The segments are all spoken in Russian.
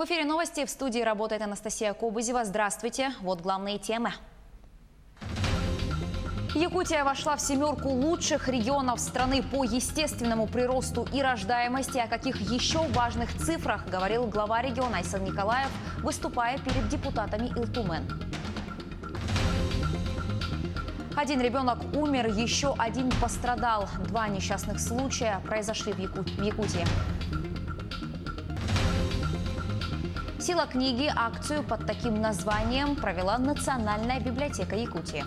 эфире новости. В студии работает Анастасия Кобызева. Здравствуйте. Вот главные темы. Якутия вошла в семерку лучших регионов страны по естественному приросту и рождаемости. О каких еще важных цифрах говорил глава региона Айсан Николаев, выступая перед депутатами Илтумен. Один ребенок умер, еще один пострадал. 2 несчастных случая произошли в Якутии. «Сила книги» акцию под таким названием провела Национальная библиотека Якутии.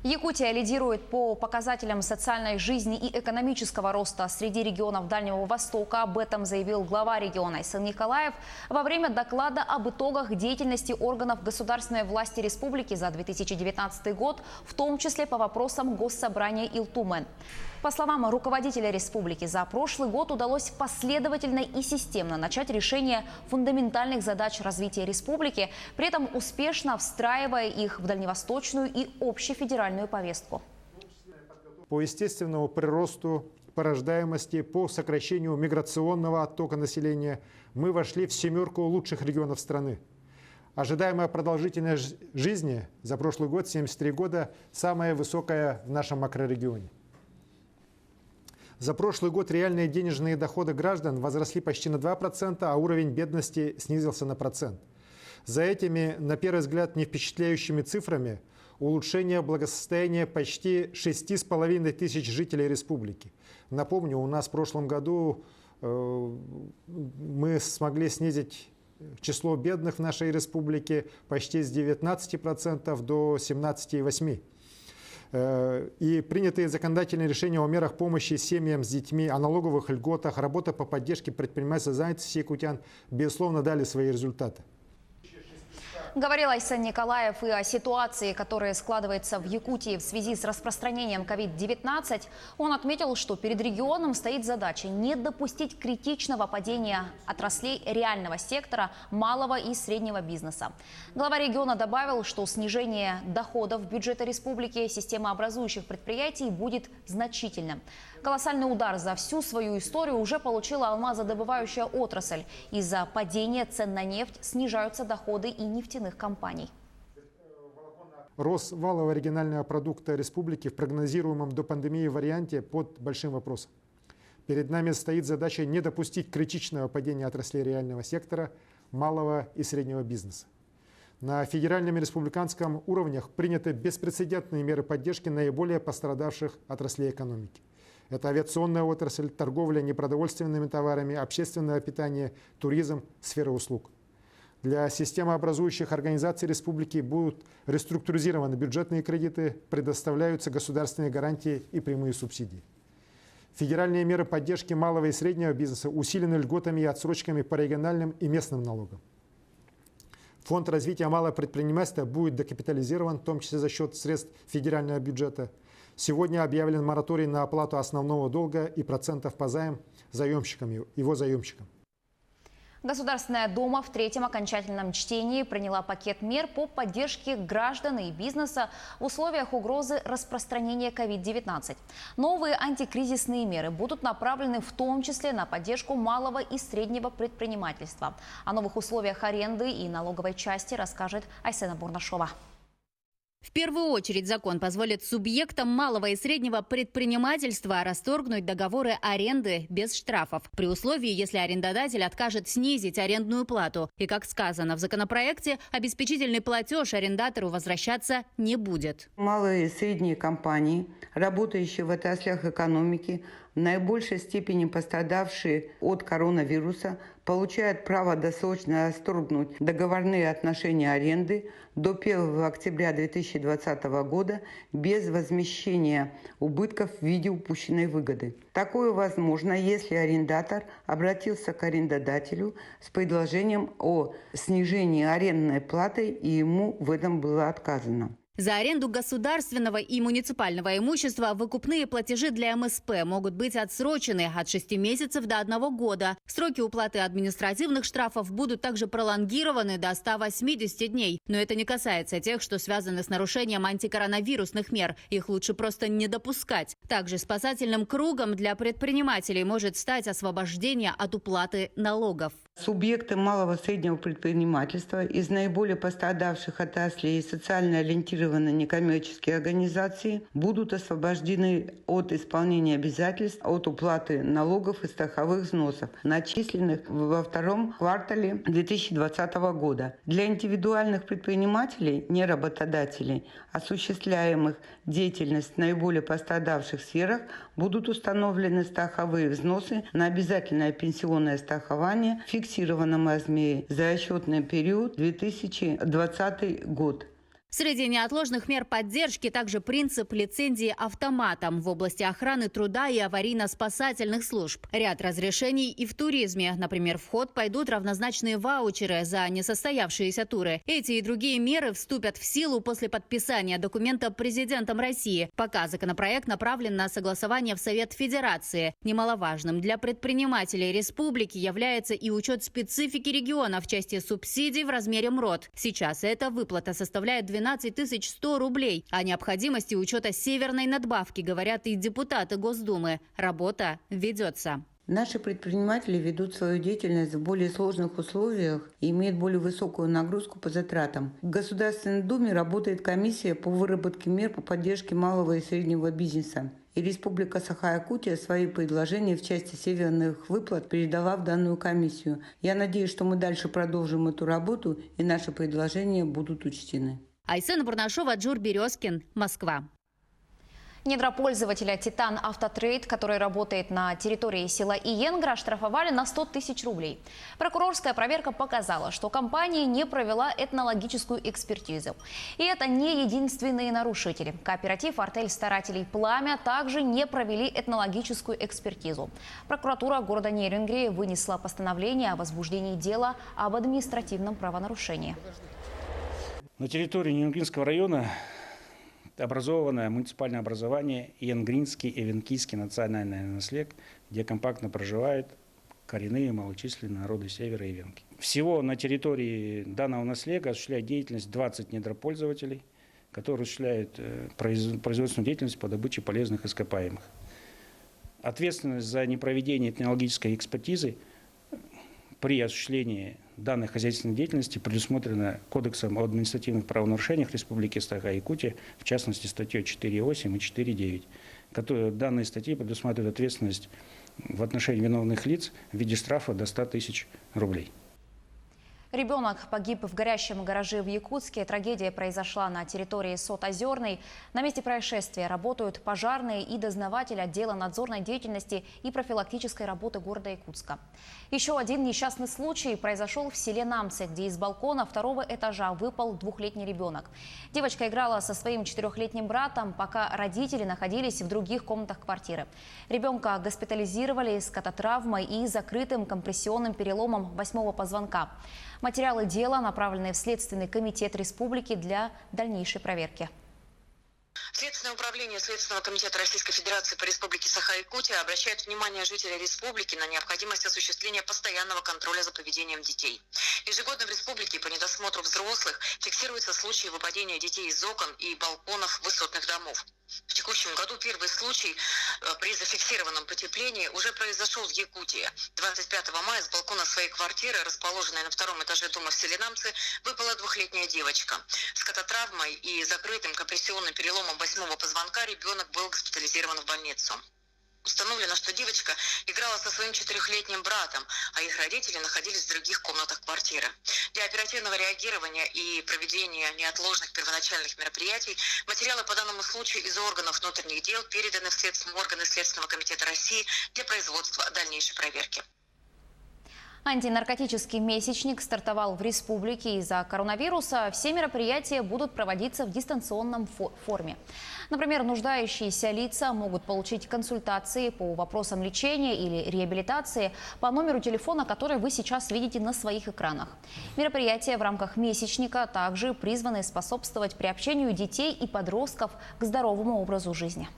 Якутия лидирует по показателям социальной жизни и экономического роста среди регионов Дальнего Востока. Об этом заявил глава региона Айсан Николаев во время доклада об итогах деятельности органов государственной власти республики за 2019 год, в том числе по вопросам Госсобрания Илтумен. По словам руководителя республики, за прошлый год удалось последовательно и системно начать решение фундаментальных задач развития республики, при этом успешно встраивая их в дальневосточную и общефедеральную повестку. По естественному приросту, по рождаемости, по сокращению миграционного оттока населения мы вошли в семерку лучших регионов страны. Ожидаемая продолжительность жизни за прошлый год, 73 года, самая высокая в нашем макрорегионе. За прошлый год реальные денежные доходы граждан возросли почти на 2%, а уровень бедности снизился на 1%. За этими, на первый взгляд, не впечатляющими цифрами улучшение благосостояния почти 6,5 тысяч жителей республики. Напомню, у нас в прошлом году мы смогли снизить число бедных в нашей республике почти с 19% до 17,8%. И принятые законодательные решения о мерах помощи семьям с детьми, о налоговых льготах, работа по поддержке предпринимательства занятости якутян, безусловно, дали свои результаты. Говорил Айсан Николаев и о ситуации, которая складывается в Якутии в связи с распространением COVID-19. Он отметил, что перед регионом стоит задача не допустить критичного падения отраслей реального сектора, малого и среднего бизнеса. Глава региона добавил, что снижение доходов бюджета республики системообразующих предприятий будет значительным. Колоссальный удар за всю свою историю уже получила алмазодобывающая отрасль. Из-за падения цен на нефть снижаются доходы и нефтяных компаний. Рост валового регионального продукта республики в прогнозируемом до пандемии варианте под большим вопросом. Перед нами стоит задача не допустить критичного падения отраслей реального сектора, малого и среднего бизнеса. На федеральном и республиканском уровнях приняты беспрецедентные меры поддержки наиболее пострадавших отраслей экономики. Это авиационная отрасль, торговля непродовольственными товарами, общественное питание, туризм, сфера услуг. Для системообразующих организаций республики будут реструктуризированы бюджетные кредиты, предоставляются государственные гарантии и прямые субсидии. Федеральные меры поддержки малого и среднего бизнеса усилены льготами и отсрочками по региональным и местным налогам. Фонд развития малого предпринимательства будет докапитализирован, в том числе за счет средств федерального бюджета. Сегодня объявлен мораторий на оплату основного долга и процентов по займам его заемщикам. Государственная Дума в третьем окончательном чтении приняла пакет мер по поддержке граждан и бизнеса в условиях угрозы распространения COVID-19. Новые антикризисные меры будут направлены в том числе на поддержку малого и среднего предпринимательства. О новых условиях аренды и налоговой части расскажет Айсена Бурнашова. В первую очередь закон позволит субъектам малого и среднего предпринимательства расторгнуть договоры аренды без штрафов, при условии, если арендодатель откажет снизить арендную плату. И, как сказано в законопроекте, обеспечительный платеж арендатору возвращаться не будет. Малые и средние компании, работающие в отраслях экономики, в наибольшей степени пострадавшие от коронавируса, получают право досрочно расторгнуть договорные отношения аренды до 1 октября 2020 года без возмещения убытков в виде упущенной выгоды. Такое возможно, если арендатор обратился к арендодателю с предложением о снижении арендной платы и ему в этом было отказано. За аренду государственного и муниципального имущества выкупные платежи для МСП могут быть отсрочены от 6 месяцев до 1 года. Сроки уплаты административных штрафов будут также пролонгированы до 180 дней. Но это не касается тех, что связаны с нарушением антикоронавирусных мер. Их лучше просто не допускать. Также спасательным кругом для предпринимателей может стать освобождение от уплаты налогов. Субъекты малого и среднего предпринимательства из наиболее пострадавших отраслей и социально ориентированные некоммерческие организации будут освобождены от исполнения обязательств от уплаты налогов и страховых взносов, начисленных во втором квартале 2020 года. Для индивидуальных предпринимателей, не работодателей, осуществляемых деятельность в наиболее пострадавших сферах, будут установлены страховые взносы на обязательное пенсионное страхование в фиксированном размере за расчетный период 2020 год. Среди неотложных мер поддержки также принцип лицензии автоматом в области охраны труда и аварийно-спасательных служб. Ряд разрешений и в туризме. Например, в ход пойдут равнозначные ваучеры за несостоявшиеся туры. Эти и другие меры вступят в силу после подписания документа президентом России. Пока законопроект направлен на согласование в Совет Федерации. Немаловажным для предпринимателей республики является и учет специфики региона в части субсидий в размере МРОТ. Сейчас эта выплата составляет 12 100 рублей. О необходимости учета северной надбавки говорят и депутаты Госдумы. Работа ведется. Наши предприниматели ведут свою деятельность в более сложных условиях и имеют более высокую нагрузку по затратам. В Государственной Думе работает комиссия по выработке мер по поддержке малого и среднего бизнеса. И Республика Саха-Якутия свои предложения в части северных выплат передала в данную комиссию. Я надеюсь, что мы дальше продолжим эту работу и наши предложения будут учтены. Айсена Бурнашова, Джур Березкин, Москва. Недропользователя «Титан Автотрейд», который работает на территории села Иенгра, оштрафовали на 100 тысяч рублей. Прокурорская проверка показала, что компания не провела этнологическую экспертизу. И это не единственные нарушители. Кооператив «Артель старателей Пламя» также не провели этнологическую экспертизу. Прокуратура города Нерюнгри вынесла постановление о возбуждении дела об административном правонарушении. На территории Нерюнгринского района образованное муниципальное образование Иенгринский и Эвенкийский национальный наследие, где компактно проживают коренные малочисленные народы Севера и Эвенки. Всего на территории данного наследия осуществляет деятельность 20 недропользователей, которые осуществляют производственную деятельность по добыче полезных ископаемых. Ответственность за непроведение этнологической экспертизы при осуществлении данной хозяйственной деятельности предусмотрена Кодексом о административных правонарушениях Республики Саха-Якутия, в частности статьей 4.8 и 4.9. Данные статьи предусматривают ответственность в отношении виновных лиц в виде штрафа до 100 тысяч рублей. Ребенок погиб в горящем гараже в Якутске. Трагедия произошла на территории Сот-Озерной. На месте происшествия работают пожарные и дознаватель отдела надзорной деятельности и профилактической работы города Якутска. Еще один несчастный случай произошел в селе Намцы, где из балкона второго этажа выпал 2-летний ребенок. Девочка играла со своим 4-летним братом, пока родители находились в других комнатах квартиры. Ребенка госпитализировали с кататравмой и закрытым компрессионным переломом 8-го позвонка. Материалы дела направлены в Следственный комитет республики для дальнейшей проверки. Следственное управление Следственного комитета Российской Федерации по Республике Саха-Якутия обращает внимание жителей республики на необходимость осуществления постоянного контроля за поведением детей. Ежегодно в республике по недосмотру взрослых фиксируются случаи выпадения детей из окон и балконов высотных домов. В текущем году первый случай при зафиксированном потеплении уже произошел в Якутии. 25 мая с балкона своей квартиры, расположенной на 2-м этаже дома в селе Намцы, выпала 2-летняя девочка. С кататравмой и закрытым компрессионным переломом 8-го позвонка ребенок был госпитализирован в больницу. Установлено, что девочка играла со своим 4-летним братом, а их родители находились в других комнатах квартиры. Для оперативного реагирования и проведения неотложных первоначальных мероприятий материалы по данному случаю из органов внутренних дел переданы в следственные органы Следственного комитета России для производства дальнейшей проверки. Антинаркотический месячник стартовал в республике из-за коронавируса. Все мероприятия будут проводиться в дистанционном форме. Например, нуждающиеся лица могут получить консультации по вопросам лечения или реабилитации по номеру телефона, который вы сейчас видите на своих экранах. Мероприятия в рамках месячника также призваны способствовать приобщению детей и подростков к здоровому образу жизни.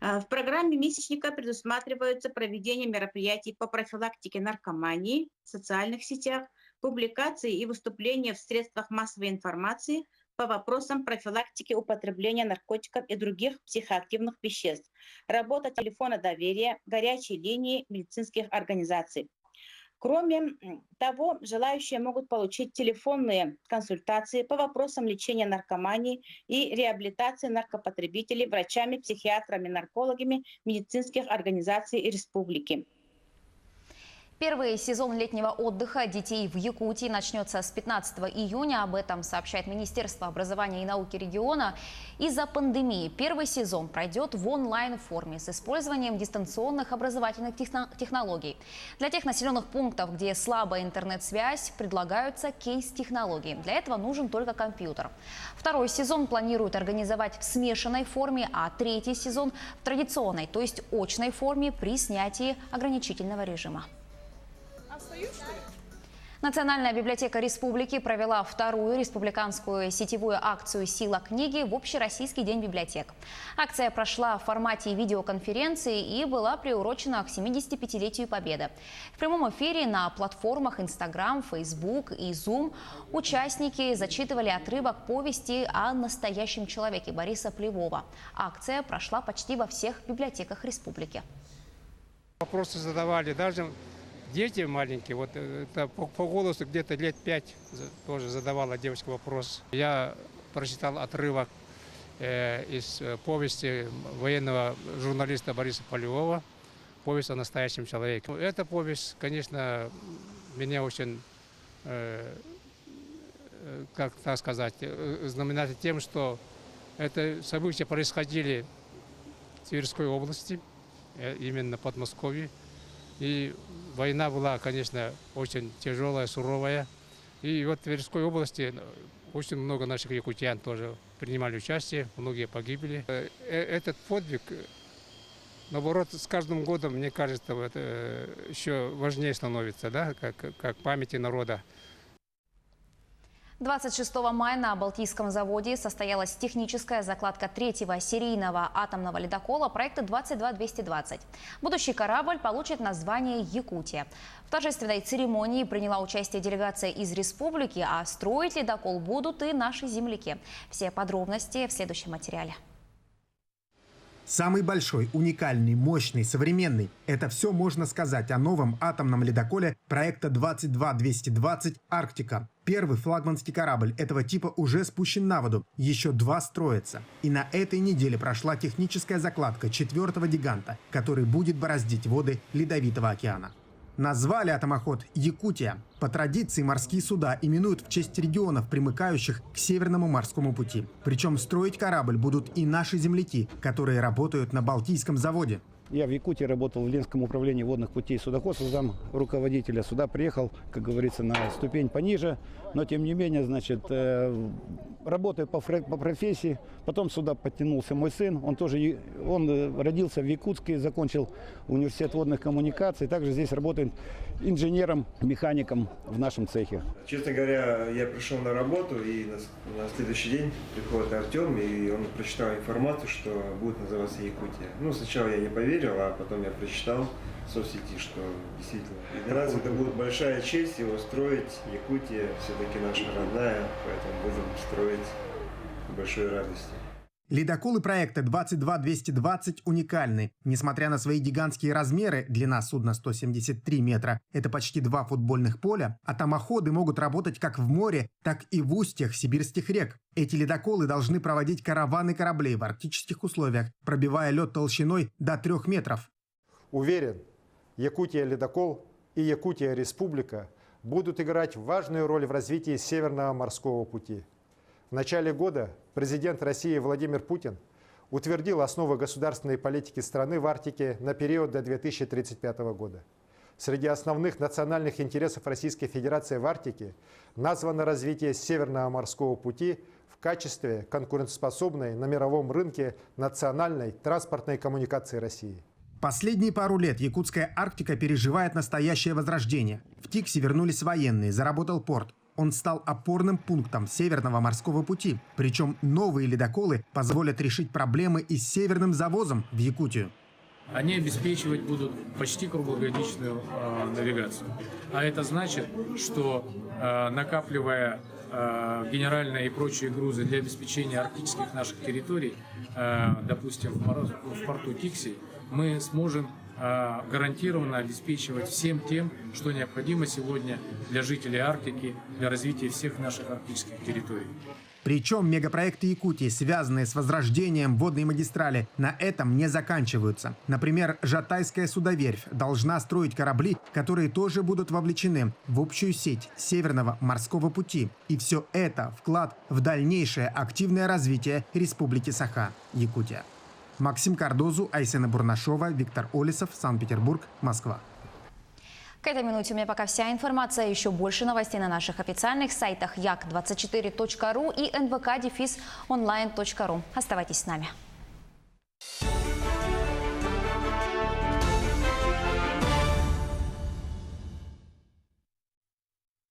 В программе месячника предусматривается проведение мероприятий по профилактике наркомании в социальных сетях, публикации и выступления в средствах массовой информации по вопросам профилактики употребления наркотиков и других психоактивных веществ, работа телефона доверия, горячей линии медицинских организаций. Кроме того, желающие могут получить телефонные консультации по вопросам лечения наркомании и реабилитации наркопотребителей врачами, психиатрами, наркологами медицинских организаций республики. Первый сезон летнего отдыха детей в Якутии начнется с 15 июня. Об этом сообщает Министерство образования и науки региона. Из-за пандемии первый сезон пройдет в онлайн-форме с использованием дистанционных образовательных технологий. Для тех населенных пунктов, где слабая интернет-связь, предлагаются кейс-технологии. Для этого нужен только компьютер. Второй сезон планируют организовать в смешанной форме, а третий сезон в традиционной, то есть очной форме при снятии ограничительного режима. Национальная библиотека республики провела вторую республиканскую сетевую акцию «Сила книги» в Общероссийский день библиотек. Акция прошла в формате видеоконференции и была приурочена к 75-летию Победы. В прямом эфире на платформах Instagram, Facebook и Zoom участники зачитывали отрывок повести о настоящем человеке Бориса Плевова. Акция прошла почти во всех библиотеках республики. Вопросы задавали даже дети маленькие, вот это по голосу где-то лет 5 тоже задавала девочка вопрос. Я прочитал отрывок из повести военного журналиста Бориса Полевого, повесть о настоящем человеке. Эта повесть, конечно, меня очень, как так сказать, знаменательна тем, что это события происходили в Тверской области, именно в Подмосковье. И война была, конечно, очень тяжелая, суровая. И вот в Тверской области очень много наших якутян тоже принимали участие, многие погибли. Этот подвиг, наоборот, с каждым годом, мне кажется, вот, еще важнее становится, да, как памяти народа. 26 мая на Балтийском заводе состоялась техническая закладка третьего серийного атомного ледокола проекта 22220. Будущий корабль получит название «Якутия». В торжественной церемонии приняла участие делегация из республики, а строить ледокол будут и наши земляки. Все подробности в следующем материале. Самый большой, уникальный, мощный, современный – это все можно сказать о новом атомном ледоколе проекта 22220 «Арктика». Первый флагманский корабль этого типа уже спущен на воду, еще 2 строятся. И на этой неделе прошла техническая закладка 4-го гиганта, который будет бороздить воды Ледовитого океана. Назвали атомоход «Якутия». По традиции морские суда именуют в честь регионов, примыкающих к Северному морскому пути. Причем строить корабль будут и наши земляки, которые работают на Балтийском заводе. Я в Якутии работал в Ленском управлении водных путей судоходства, зам руководителя. Сюда приехал, как говорится, на ступень пониже, но тем не менее, значит, работаю по профессии. Потом сюда подтянулся мой сын, он родился в Якутске, закончил университет водных коммуникаций, также здесь работает инженером, механиком в нашем цехе. Честно говоря, я пришел на работу, и на следующий день приходит Артем, и он прочитал информацию, что будет называться Якутия. Ну, сначала я не поверил, а потом я прочитал в соцсети, что действительно. И для нас это будет большая честь его строить. Якутия все-таки наша родная, поэтому будем строить с большой радостью. Ледоколы проекта 22220 уникальны. Несмотря на свои гигантские размеры, длина судна 173 метра, это почти 2 футбольных поля, атомоходы могут работать как в море, так и в устьях сибирских рек. Эти ледоколы должны проводить караваны кораблей в арктических условиях, пробивая лед толщиной до 3 метров. Уверен, Якутия-ледокол и Якутия-республика будут играть важную роль в развитии Северного морского пути. В начале года президент России Владимир Путин утвердил основы государственной политики страны в Арктике на период до 2035 года. Среди основных национальных интересов Российской Федерации в Арктике названо развитие Северного морского пути в качестве конкурентоспособной на мировом рынке национальной транспортной коммуникации России. Последние пару лет якутская Арктика переживает настоящее возрождение. В Тикси вернулись военные, заработал порт. Он стал опорным пунктом Северного морского пути. Причем новые ледоколы позволят решить проблемы и с северным завозом в Якутию. Они обеспечивать будут почти круглогодичную навигацию. А это значит, что накапливая генеральные и прочие грузы для обеспечения арктических наших территорий, допустим, в порту Тикси, мы сможем гарантированно обеспечивать всем тем, что необходимо сегодня для жителей Арктики, для развития всех наших арктических территорий. Причем мегапроекты Якутии, связанные с возрождением водной магистрали, на этом не заканчиваются. Например, Жатайская судоверфь должна строить корабли, которые тоже будут вовлечены в общую сеть Северного морского пути. И все это вклад в дальнейшее активное развитие Республики Саха-Якутия. Максим Кардозу, Айсена Бурнашова, Виктор Олесов, Санкт-Петербург, Москва. К этой минуте у меня пока вся информация. Еще больше новостей на наших официальных сайтах як24.ру и nvk-online.ru. Оставайтесь с нами.